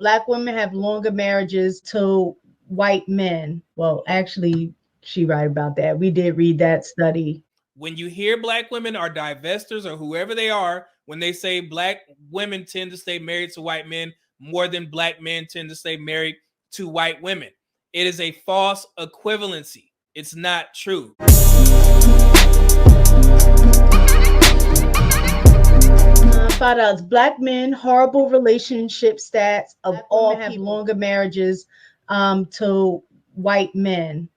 Black women have longer marriages to white men. Well, actually, she right about that. We did read that study. When you hear black women are divestors or whoever they are, when they say black women tend to stay married to white men more than black men tend to stay married to white women, it is a false equivalency. It's not true. Found out black men horrible relationship stats of black all have people. Longer marriages to white men.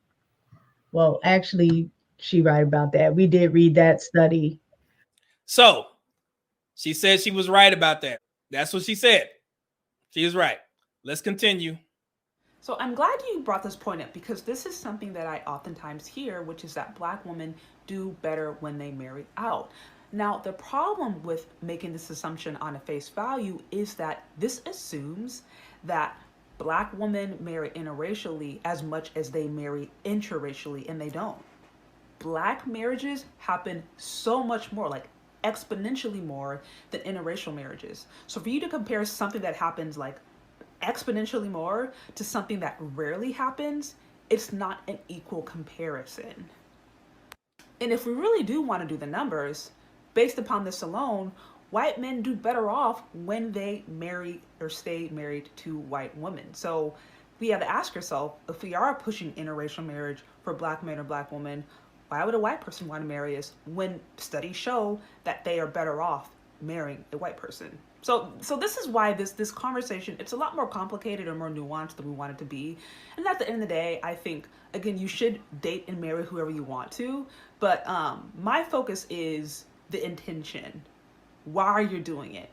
Well, actually, she right about that. We did read that study. So she said she was right about that. That's what she said. She is right. Let's continue. So I'm glad you brought this point up because this is something that I oftentimes hear, which is that black women do better when they marry out. Now, the problem with making this assumption on a face value is that this assumes that black women marry interracially as much as they marry interracially, and they don't. Black marriages happen so much more, like exponentially more than interracial marriages. So for you to compare something that happens like exponentially more to something that rarely happens, it's not an equal comparison. And if we really do want to do the numbers, based upon this alone, white men do better off when they marry or stay married to white women. So we have to ask ourselves, if we are pushing interracial marriage for black men or black women, why would a white person want to marry us when studies show that they are better off marrying a white person? So this is why this conversation, it's a lot more complicated or more nuanced than we want it to be. And at the end of the day, I think, again, you should date and marry whoever you want to. But my focus is the intention. Why are you doing it?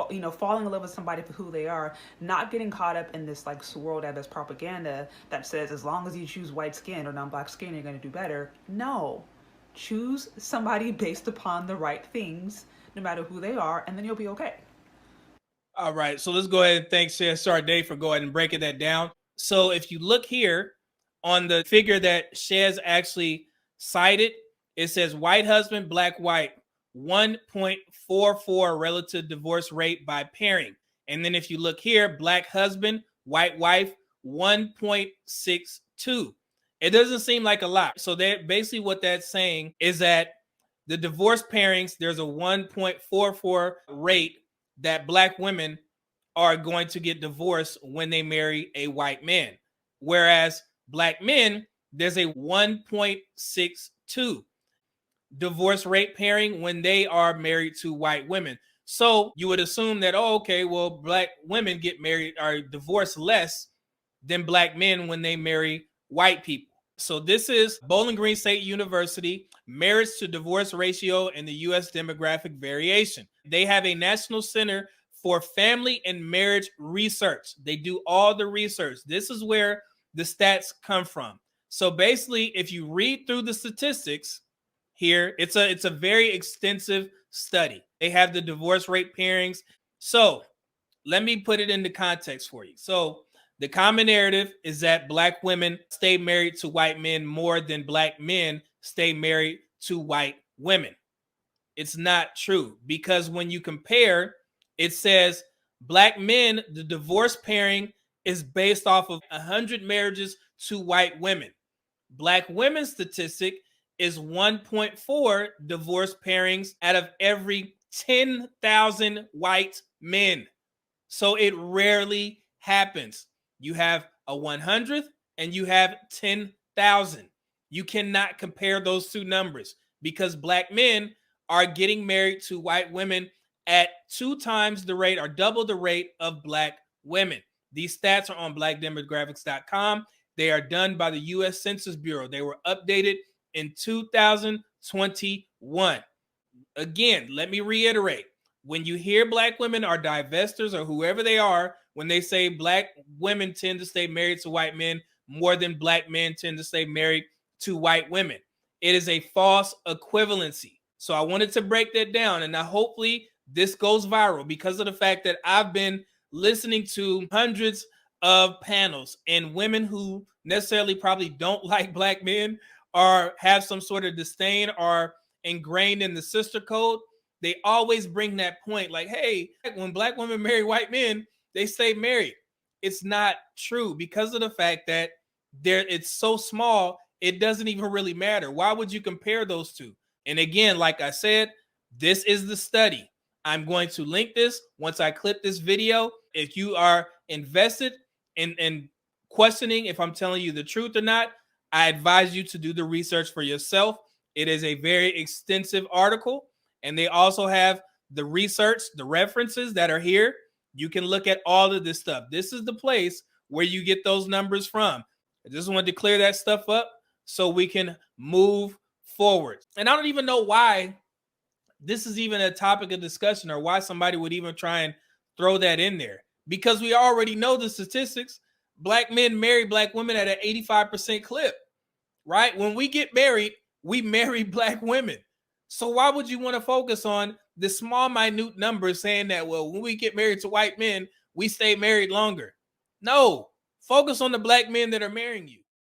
You know, falling in love with somebody for who they are, not getting caught up in this like swirled at this propaganda that says as long as you choose white skin or non-black skin, you're going to do better. No, choose somebody based upon the right things, no matter who they are, and then you'll be okay. All right, so let's go ahead and thank Shay Sade for going and breaking that down. So if you look here on the figure that Shez actually cited, it says white husband, black white, 1.44 relative divorce rate by pairing. And then if you look here, black husband, white wife, 1.62. It doesn't seem like a lot. So that basically what that's saying is that the divorce pairings, there's a 1.44 rate that black women are going to get divorced when they marry a white man. Whereas black men, there's a 1.62 divorce rate pairing when they are married to white women. So you would assume that, oh, okay, well, black women get married or divorced less than black men when they marry white people. So this is Bowling Green State University, marriage to divorce ratio and the U.S. demographic variation. They have a National Center for Family and Marriage Research. They do all the research. This is where the stats come from. So basically, if you read through the statistics here, it's a very extensive study. They have the divorce rate pairings. So let me put it into context for you. So the common narrative is that black women stay married to white men more than black men stay married to white women. It's not true, because when you compare, it says black men, the divorce pairing is based off of 100 marriages to white women. Black women's statistic is 1.4 divorce pairings out of every 10,000 white men. So it rarely happens. You have a 100th and you have 10,000. You cannot compare those two numbers because black men are getting married to white women at 2 times the rate or double the rate of black women. These stats are on blackdemographics.com. They are done by the U.S. Census Bureau. They were updated in 2021. Again, let me reiterate. When you hear black women are divestors or whoever they are, when they say black women tend to stay married to white men more than black men tend to stay married to white women, it is a false equivalency. So I wanted to break that down, and now hopefully this goes viral because of the fact that I've been listening to hundreds of panels, and women who necessarily probably don't like black men or have some sort of disdain or ingrained in the sister code, they always bring that point like, hey, when black women marry white men, they stay married. It's not true because of the fact that it's so small, it doesn't even really matter. Why would you compare those two? And again, like I said, this is the study. I'm going to link this once I clip this video. If you are invested in questioning if I'm telling you the truth or not, I advise you to do the research for yourself. It is a very extensive article, and they also have the research, the references that are here. You can look at all of this stuff. This is the place where you get those numbers from. I just wanted to clear that stuff up so we can move forward. And I don't even know why this is even a topic of discussion or why somebody would even try and throw that in there, because we already know the statistics. Black men marry black women at an 85% clip, right? When we get married, we marry black women. So why would you want to focus on the small, minute numbers saying that, well, when we get married to white men, we stay married longer? No, focus on the black men that are marrying you.